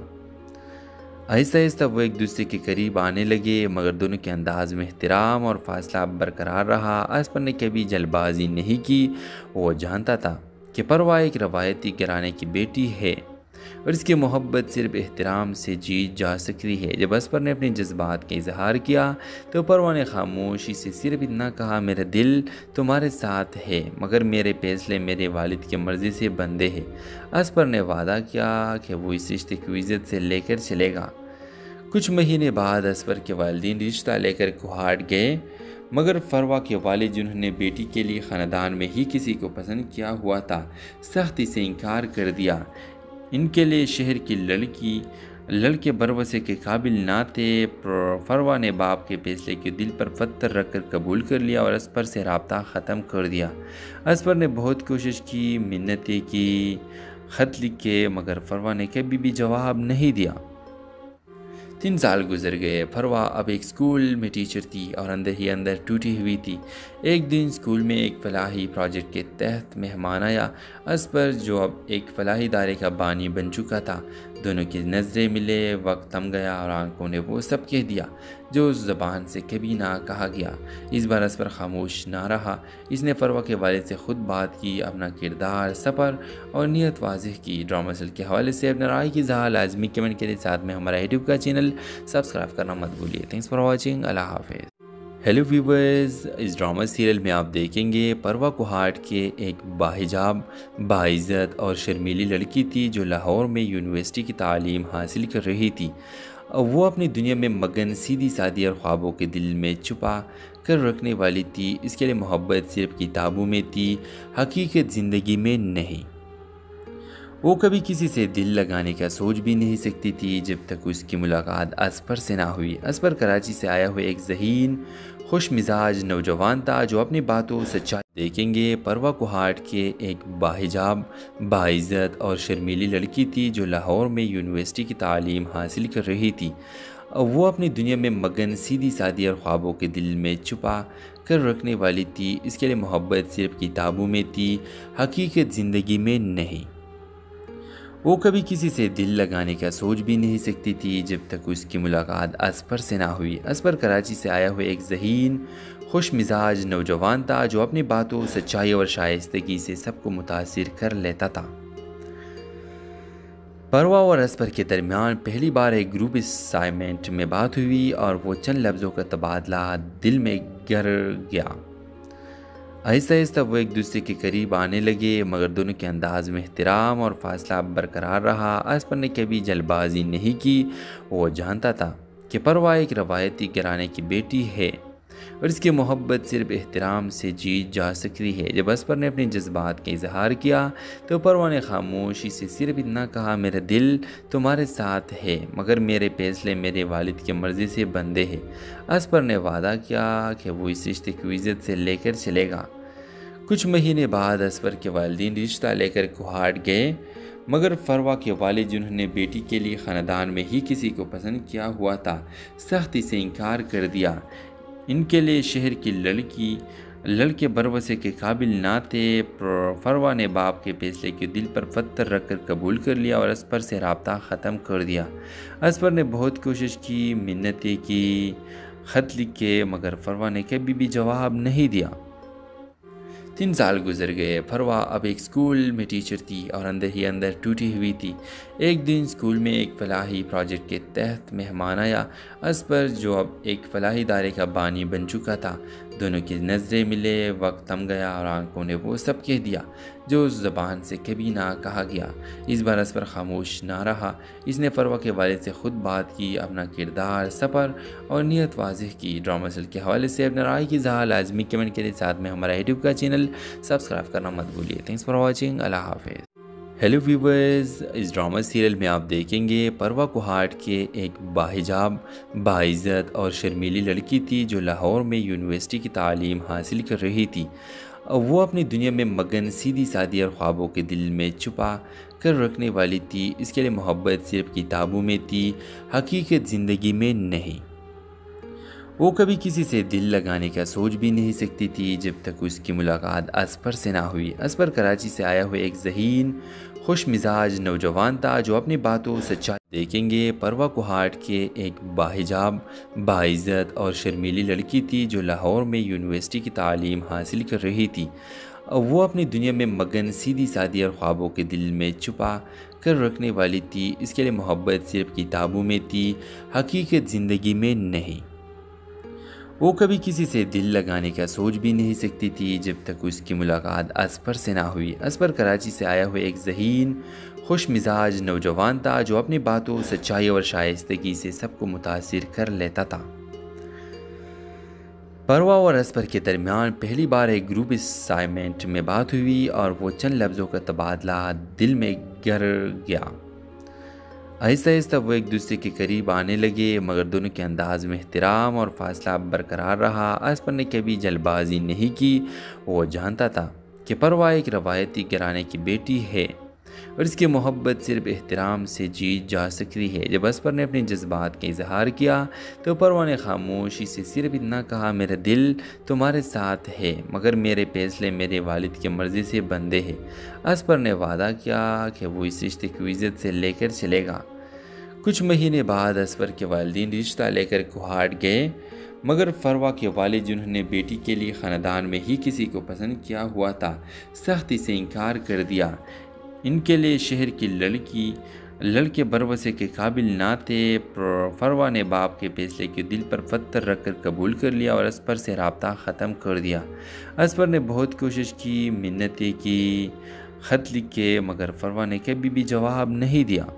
आहिस्ता आहिस्ता वो एक दूसरे के करीब आने लगे, मगर दोनों के अंदाज में एहतराम और फासला बरकरार रहा। असपर ने कभी जल्दबाजी नहीं की। वो जानता था कि परवा एक रवायती घराने की बेटी है और इसकी मोहब्बत सिर्फ एहतराम से जीत जा सकती है। जब असपर ने अपने जज्बात का इजहार किया तो परवा ने खामोशी से सिर्फ इतना कहा, मेरा दिल तुम्हारे साथ है मगर मेरे फैसले मेरे वालिद की मर्ज़ी से बंधे हैं। असपर ने वादा किया कि वो इस रिश्ते की इज़्ज़त से लेकर चलेगा। कुछ महीने बाद असपर के वालिदैन रिश्ता लेकर कुहाट गए, मगर फरवा के वालिद जिन्होंने बेटी के लिए ख़ानदान में ही किसी को पसंद किया हुआ था, सख्ती से इनकार कर दिया। इनके लिए शहर की लड़के बरवसे के काबिल ना थे। फरवा ने बाप के फैसले के दिल पर पत्थर रख कर कबूल कर लिया और असपर से रब्ता ख़त्म कर दिया। असपर ने बहुत कोशिश की, मिन्नतें की, ख़त लिखे, मगर फरवा ने कभी भी जवाब नहीं दिया। 3 साल गुजर गए। फरवा अब एक स्कूल में टीचर थी और अंदर ही अंदर टूटी हुई थी। एक दिन स्कूल में एक फलाही प्रोजेक्ट के तहत मेहमान आया। असपर जो अब एक फलाही इदारे का बानी बन चुका था। दोनों की नज़रें मिले, वक्त थम गया और आंखों ने वो सब कह दिया जो उस ज़बान से कभी ना कहा गया। इस बार असपर खामोश ना रहा। इसने फरवा के वालिद से ख़ुद बात की, अपना किरदार, सफ़र और नीयत वाज़ेह की। ड्रामा सेल के हवाले से अपने राय की इज़हार लाजमी कमेंट के साथ में हमारा यूट्यूब का चैनल सब्सक्राइब करना मत भूलिए। Thanks for watching. अल्लाह हाफिज़। हेलो व्यूवर्स, इस ड्रामा सीरियल में आप देखेंगे परवा कुहाट के एक बाहिजाब, बाइज़्ज़त और शर्मीली लड़की थी जो लाहौर में यूनिवर्सिटी की तालीम हासिल कर रही थी। वो अपनी दुनिया में मगन, सीधी सादी और ख्वाबों के दिल में छुपा कर रखने वाली थी। इसके लिए मोहब्बत सिर्फ किताबों में थी, हकीकत ज़िंदगी में नहीं। वो कभी किसी से दिल लगाने का सोच भी नहीं सकती थी जब तक उसकी मुलाकात असपर से ना हुई। असपर कराची से आया हुआ एक ज़हीन, खुश मिजाज नौजवान था जो अपनी बातों, सच्चाई देखेंगे। परवा कुहाट के एक बाहिजाब, बाइज़्ज़त और शर्मीली लड़की थी जो लाहौर में यूनिवर्सिटी की तालीम हासिल कर रही थी। वो अपनी दुनिया में मगन, सीधी सादी और ख्वाबों के दिल में छुपा कर रखने वाली थी। इसके लिए मोहब्बत सिर्फ किताबों में थी, हकीकत ज़िंदगी में नहीं। वो कभी किसी से दिल लगाने का सोच भी नहीं सकती थी जब तक उसकी मुलाकात असपर से ना हुई। असपर कराची से आया हुआ एक ज़हीन, खुश मिजाज नौजवान था जो अपनी बातों, सच्चाई और शाइस्तगी से सबको मुतासिर कर लेता था। परवा और असपर के दरमियान पहली बार एक ग्रुप असाइनमेंट में बात हुई और वो चंद लफ्ज़ों का तबादला दिल में गर गया। आहिस्ता आहिस्ता वो एक दूसरे के करीब आने लगे, मगर दोनों के अंदाज में एहतराम और फासला बरकरार रहा। असपर ने कभी जल्दबाजी नहीं की। वो जानता था कि परवा एक रवायती घराने की बेटी है और इसकी मोहब्बत सिर्फ एहतराम से जीत जा सकती है। जब असपर ने अपने जज्बात का इजहार किया तो परवा ने खामोशी से सिर्फ इतना कहा, मेरा दिल तुम्हारे साथ है, मगर मेरे फैसले मेरे वालिद की मर्ज़ी से बंधे हैं। असपर ने वादा किया कि वो इस रिश्ते को इज़्ज़त से लेकर चलेगा। कुछ महीने बाद असपर के वालिदैन रिश्ता लेकर कुहाट गए, मगर फरवा के वालिद जिन्होंने बेटी के लिए ख़ानदान में ही किसी को पसंद किया हुआ था, सख्ती से इनकार कर दिया। इनके लिए शहर की लड़के भरवसे के काबिल ना थे। फरवा ने बाप के फैसले के दिल पर पत्थर रखकर कबूल कर लिया और असपर से रब्ता ख़त्म कर दिया। असपर ने बहुत कोशिश की, मिन्नतें की, ख़त लिखे, मगर फरवा ने कभी भी जवाब नहीं दिया। 3 साल गुजर गए। फरवा अब एक स्कूल में टीचर थी और अंदर ही अंदर टूटी हुई थी। एक दिन स्कूल में एक फलाही प्रोजेक्ट के तहत मेहमान आया। असपर जो अब एक फलाही इदारे का बानी बन चुका था, दोनों की नज़रें मिले। वक्त थम गया और आंखों ने वो सब कह दिया जो उस ज़बान से कभी ना कहा गया। इस बार असपर खामोश ना रहा। इसने फरवा के वालिद से ख़ुद बात की, अपना किरदार, सफ़र और नीयत वाज़ेह की। ड्रामा सल के हवाले से अपने राय की इज़हार लाजमी कमेंट के साथ में हमारा यूट्यूब का चैनल सब्सक्राइब करना मत भूलिए। Thanks for watching. अल्लाह हाफिज़। हेलो व्यूवर्स, इस ड्रामा सीरियल में आप देखेंगे परवा कुहाट के एक बाहिजाब, बाइज़्ज़त और शर्मीली लड़की थी जो लाहौर में यूनिवर्सिटी की तालीम हासिल कर रही थी। वो अपनी दुनिया में मगन, सीधी सादी और ख्वाबों के दिल में छुपा कर रखने वाली थी। इसके लिए मोहब्बत सिर्फ किताबों में थी, हकीकत ज़िंदगी में नहीं। वो कभी किसी से दिल लगाने का सोच भी नहीं सकती थी जब तक उसकी मुलाकात असपर से ना हुई। असपर कराची से आया हुआ एक ज़हीन, खुश मिजाज नौजवान था जो अपनी बातों सच्चाई देखेंगे। परवा कुहाट के एक बाहिजाब, बाइज़्ज़त और शर्मीली लड़की थी जो लाहौर में यूनिवर्सिटी की तालीम हासिल कर रही थी। वो अपनी दुनिया में मगन, सीधी सादी और ख्वाबों के दिल में छुपा कर रखने वाली थी। इसके लिए मोहब्बत सिर्फ किताबों में थी, हकीकत ज़िंदगी में नहीं। वो कभी किसी से दिल लगाने का सोच भी नहीं सकती थी जब तक उसकी मुलाकात असपर से ना हुई। असपर कराची से आया हुआ एक ज़हीन, खुश मिजाज नौजवान था जो अपनी बातों, सच्चाई और शाइस्तगी से सबको मुतासिर कर लेता था। परवा और असपर के दरमियान पहली बार एक ग्रुप असाइनमेंट में बात हुई और वो चंद लफ्ज़ों का तबादला दिल में गर गया। आहिस्ता आहिस्ता वो एक दूसरे के करीब आने लगे, मगर दोनों के अंदाज में एहतराम और फासला बरकरार रहा। असपर ने कभी जल्दबाजी नहीं की। वो जानता था कि परवा एक रवायती घराने की बेटी है और इसकी मोहब्बत सिर्फ एहतराम से जीत जा सकती है। जब असपर ने अपने जज्बात का इजहार किया तो परवा ने खामोशी से सिर्फ इतना कहा, मेरा दिल तुम्हारे साथ है, मगर मेरे फैसले मेरे वालिद की मर्ज़ी से बंधे हैं। असपर ने वादा किया कि वो इस रिश्ते को इज़्ज़त से लेकर चलेगा। कुछ महीने बाद असपर के वालिदैन रिश्ता लेकर कुहाट गए, मगर फरवा के वालिद जिन्होंने बेटी के लिए ख़ानदान में ही किसी को पसंद किया हुआ था, सख्ती से इनकार कर दिया। इनके लिए शहर की लड़के भरवसे के काबिल ना थे। फरवा ने बाप के फैसले के दिल पर पत्थर रखकर कबूल कर लिया और असपर से रब्ता ख़त्म कर दिया। असपर ने बहुत कोशिश की, मिन्नतें की, ख़त लिखे, मगर फरवा ने कभी भी जवाब नहीं दिया।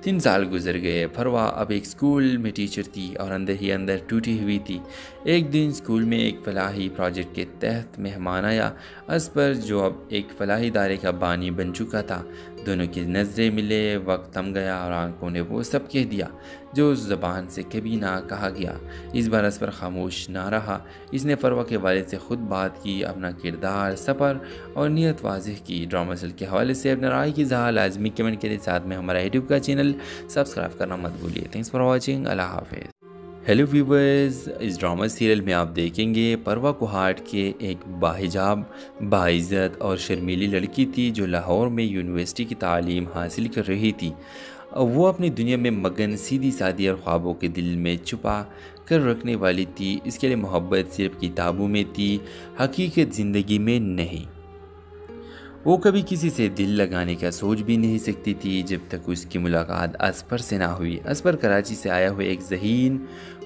3 साल गुजर गए। फरवा अब एक स्कूल में टीचर थी और अंदर ही अंदर टूटी हुई थी। एक दिन स्कूल में एक फलाही प्रोजेक्ट के तहत मेहमान आया। असपर जो अब एक फलाही इदारे का बानी बन चुका था, दोनों की नज़रें मिले। वक्त थम गया और आंखों ने वो सब कह दिया जो उस ज़बान से कभी ना कहा गया। इस बार असपर खामोश ना रहा। इसने फरवा के वालिद से ख़ुद बात की, अपना किरदार, सफ़र और नीयत वाज़ेह की। ड्रामा सल के हवाले से अपने राय की इज़हार लाजमी कमेंट के साथ में हमारा यूट्यूब का चैनल सब्सक्राइब करना मत भूलिए। Thanks for watching. अल्लाह हाफिज़। हेलो व्यूवर्स, इस ड्रामा सीरियल में आप देखेंगे परवा कुहाट के एक बाहिजाब, बाइज़्ज़त और शर्मीली लड़की थी जो लाहौर में यूनिवर्सिटी की तालीम हासिल कर रही थी। वो अपनी दुनिया में मगन, सीधी सादी और ख्वाबों के दिल में छुपा कर रखने वाली थी। इसके लिए मोहब्बत सिर्फ किताबों में थी, हकीकत ज़िंदगी में नहीं। वो कभी किसी से दिल लगाने का सोच भी नहीं सकती थी जब तक उसकी मुलाकात असपर से ना हुई। असपर कराची से आया हुआ एक ज़हीन,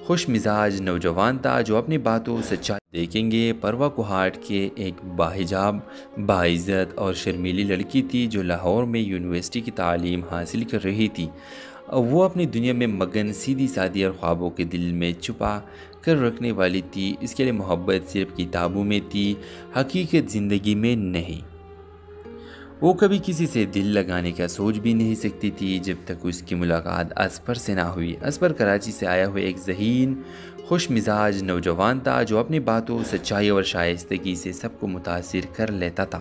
खुश मिजाज नौजवान था जो अपनी बातों, सच्चाई देखेंगे। परवा कुहाट के एक बाहिजाब, बाइज़्ज़त और शर्मीली लड़की थी जो लाहौर में यूनिवर्सिटी की तालीम हासिल कर रही थी। वो अपनी दुनिया में मगन, सीधी सादी और ख्वाबों के दिल में छुपा कर रखने वाली थी। इसके लिए मोहब्बत सिर्फ किताबों में थी, हकीकत ज़िंदगी में नहीं। वो कभी किसी से दिल लगाने का सोच भी नहीं सकती थी जब तक उसकी मुलाकात असफर से ना हुई। असफर कराची से आया हुआ एक ज़हीन, खुश मिजाज नौजवान था जो अपनी बातों, सच्चाई और शाइस्तगी से सबको मुतासिर कर लेता था।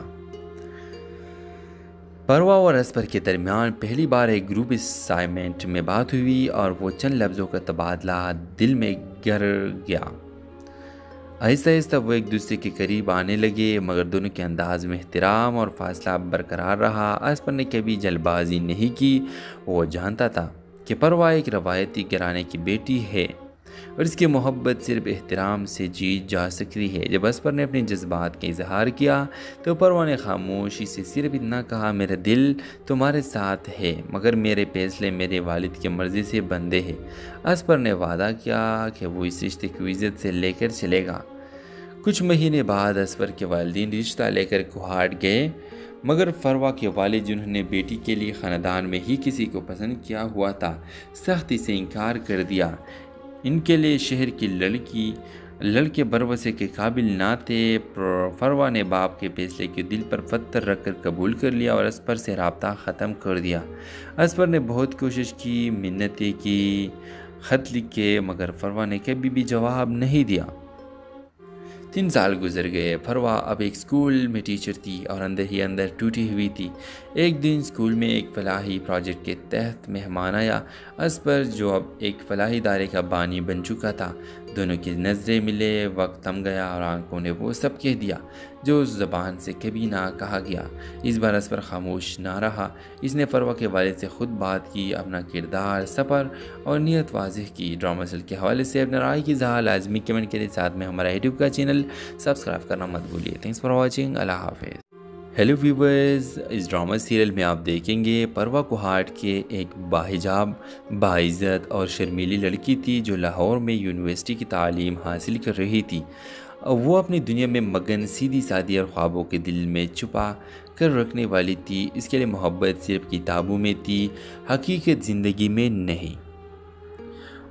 परवा और असफर के दरमियान पहली बार एक ग्रुप असाइनमेंट में बात हुई और वो चंद लफ्ज़ों का तबादला दिल में गर गया। आहिस्ता आहिस्ता वो एक दूसरे के करीब आने लगे, मगर दोनों के अंदाज में एहतराम और फासला बरकरार रहा। असफर ने कभी जल्दबाजी नहीं की। वो जानता था कि परवा एक रवायती घराने की बेटी है और इसकी मोहब्बत सिर्फ एहतराम से जीत जा सकती है। जब असफर ने अपने जज्बात का इजहार किया तो परवा ने खामोशी से सिर्फ इतना कहा, मेरा दिल तुम्हारे साथ है, मगर मेरे फैसले मेरे वालिद की मर्ज़ी से बंधे हैं। असफर ने वादा किया कि वो इस रिश्ते की इज्जत से लेकर चलेगा। कुछ महीने बाद असफर के वालिदैन रिश्ता लेकर कुहाट गए, मगर फरवा के वालिद जिन्होंने बेटी के लिए ख़ानदान में ही किसी को पसंद किया हुआ था, सख्ती से इनकार कर दिया। इनके लिए शहर की लड़के बरवसे के काबिल ना थे। फरवा ने बाप के फैसले के दिल पर पत्थर रखकर कबूल कर लिया और असफर से रब्ता ख़त्म कर दिया। असफर ने बहुत कोशिश की, मिन्नतें की, ख़त लिखे, मगर फरवा ने कभी भी जवाब नहीं दिया। 3 साल गुजर गए। फरवा अब एक स्कूल में टीचर थी और अंदर ही अंदर टूटी हुई थी। एक दिन स्कूल में एक फलाही प्रोजेक्ट के तहत मेहमान आया। असफर जो अब एक फलाही इदारे का बानी बन चुका था, दोनों की नज़रें मिले। वक्त थम गया और आंखों ने वो सब कह दिया जो उस ज़बान से कभी ना कहा गया। इस बार असफर खामोश ना रहा। इसने फरवा के वालिद से खुद बात की, अपना किरदार, सफ़र और नीयत वाज़ेह की। ड्रामा सेल के हवाले से अपने राय की इज़हार लाजमी कमेंट करें। साथ में हमारा यूट्यूब का चैनल सब्सक्राइब करना मत भूलिए। Thanks for watching. अल्लाह हाफिज़। हेलो व्यूवर्स, इस ड्रामा सीरियल में आप देखेंगे परवा कुहाट के एक बाहिजाब, बाइज़्ज़त और शर्मीली लड़की थी जो लाहौर में यूनिवर्सिटी की तालीम हासिल कर रही थी। वो अपनी दुनिया में मगन, सीधी सादी और ख्वाबों के दिल में छुपा कर रखने वाली थी। इसके लिए मोहब्बत सिर्फ किताबों में थी, हकीकत ज़िंदगी में नहीं।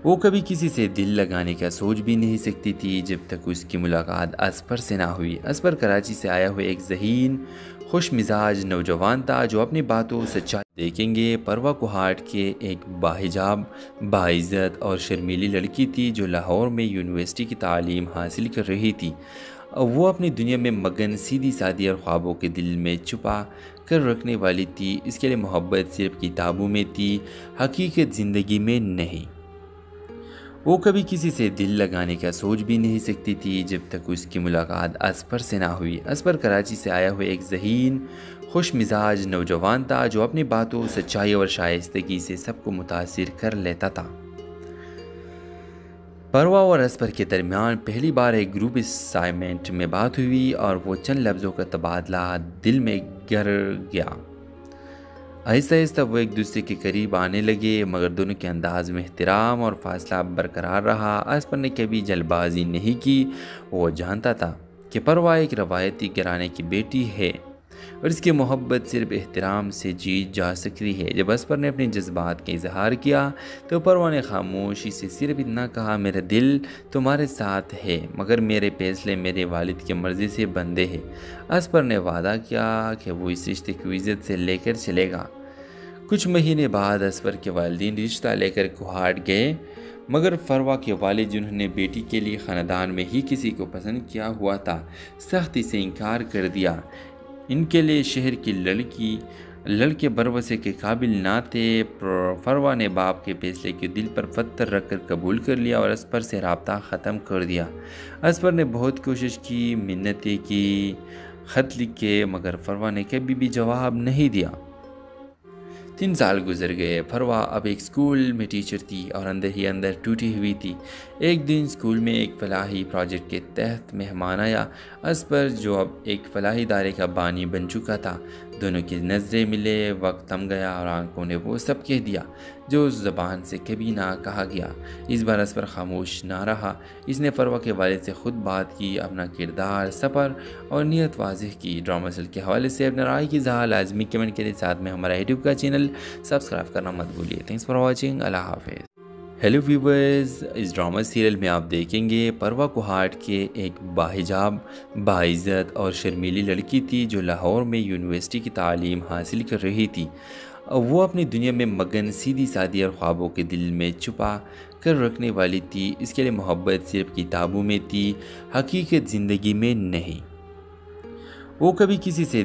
वो कभी किसी से दिल लगाने का सोच भी नहीं सकती थी जब तक उसकी मुलाकात असफर से ना हुई। असफर कराची से आया हुआ एक ज़हीन, खुश मिजाज नौजवान था जो अपनी बातों, सच्चाई देखेंगे। परवा कुहाट के एक बाहिजाब, बाइज़्ज़त और शर्मीली लड़की थी जो लाहौर में यूनिवर्सिटी की तालीम हासिल कर रही थी। वो अपनी दुनिया में मगन, सीधी सादी और ख्वाबों के दिल में छुपा कर रखने वाली थी। इसके लिए मोहब्बत सिर्फ किताबों में थी, हकीकत ज़िंदगी में नहीं। वो कभी किसी से दिल लगाने का सोच भी नहीं सकती थी जब तक उसकी मुलाकात असफर से ना हुई। असफर कराची से आया हुआ एक ज़हीन, खुश मिजाज नौजवान था जो अपनी बातों, सच्चाई और शाइस्तगी से सबको मुतासिर कर लेता था। परवा और असफर के दरमियान पहली बार एक ग्रुप असाइनमेंट में बात हुई और वो चंद लफ्ज़ों का तबादला दिल में गर गया। आहिस्ता आहिस्ता वो एक दूसरे के करीब आने लगे, मगर दोनों के अंदाज में एहतराम और फासला बरकरार रहा। असफर ने कभी जल्दबाजी नहीं की। वो जानता था कि परवा एक रवायती घराने की बेटी है और इसकी मोहब्बत सिर्फ एहतराम से जीत जा सकती है। जब असफर ने अपने जज्बात का इजहार किया तो परवा ने खामोशी से सिर्फ इतना कहा, मेरा दिल तुम्हारे साथ है, मगर मेरे फैसले मेरे वालिद की मर्ज़ी से बंधे हैं। असफर ने वादा किया कि वो इस रिश्ते की इज्जत से लेकर चलेगा। कुछ महीने बाद असफर के वालिदैन रिश्ता लेकर कुहाट गए, मगर फरवा के वालिद जिन्होंने बेटी के लिए ख़ानदान में ही किसी को पसंद किया हुआ था, सख्ती से इनकार कर दिया। इनके लिए शहर की लड़के बरवसे के काबिल ना थे। फरवा ने बाप के फैसले के दिल पर पत्थर रखकर कबूल कर लिया और असफर से रब्ता ख़त्म कर दिया। असफर ने बहुत कोशिश की, मिन्नतें की, ख़त लिखे, मगर फरवा ने कभी भी जवाब नहीं दिया। 3 साल गुजर गए। फरवा अब एक स्कूल में टीचर थी और अंदर ही अंदर टूटी हुई थी। एक दिन स्कूल में एक फलाही प्रोजेक्ट के तहत मेहमान आया। असफर जो अब एक फलाही इदारे का बानी बन चुका था, दोनों की नज़रें मिले, वक्त थम गया और आंखों ने वो सब कह दिया जो उस ज़बान से कभी ना कहा गया। इस बार असफर खामोश ना रहा। इसने फरवा के वालिद से ख़ुद बात की, अपना किरदार, सफ़र और नीयत वाज़ेह की। ड्रामा सेल के हवाले से अपने राय की इज़हार लाजमी कमेंट करें। साथ में हमारा यूट्यूब का चैनल सब्सक्राइब करना मत भूलिए। Thanks for watching. अल्लाह हाफ़िज़। हेलो व्यूवर्स, इस ड्रामा सीरियल में आप देखेंगे परवा कुहाट के एक बाहिजाब, बाइज़्ज़त और शर्मीली लड़की थी जो लाहौर में यूनिवर्सिटी की तालीम हासिल कर रही थी। वो अपनी दुनिया में मगन, सीधी सादी और ख्वाबों के दिल में छुपा कर रखने वाली थी। इसके लिए मोहब्बत सिर्फ किताबों में थी, हकीकत ज़िंदगी में नहीं। वो कभी किसी से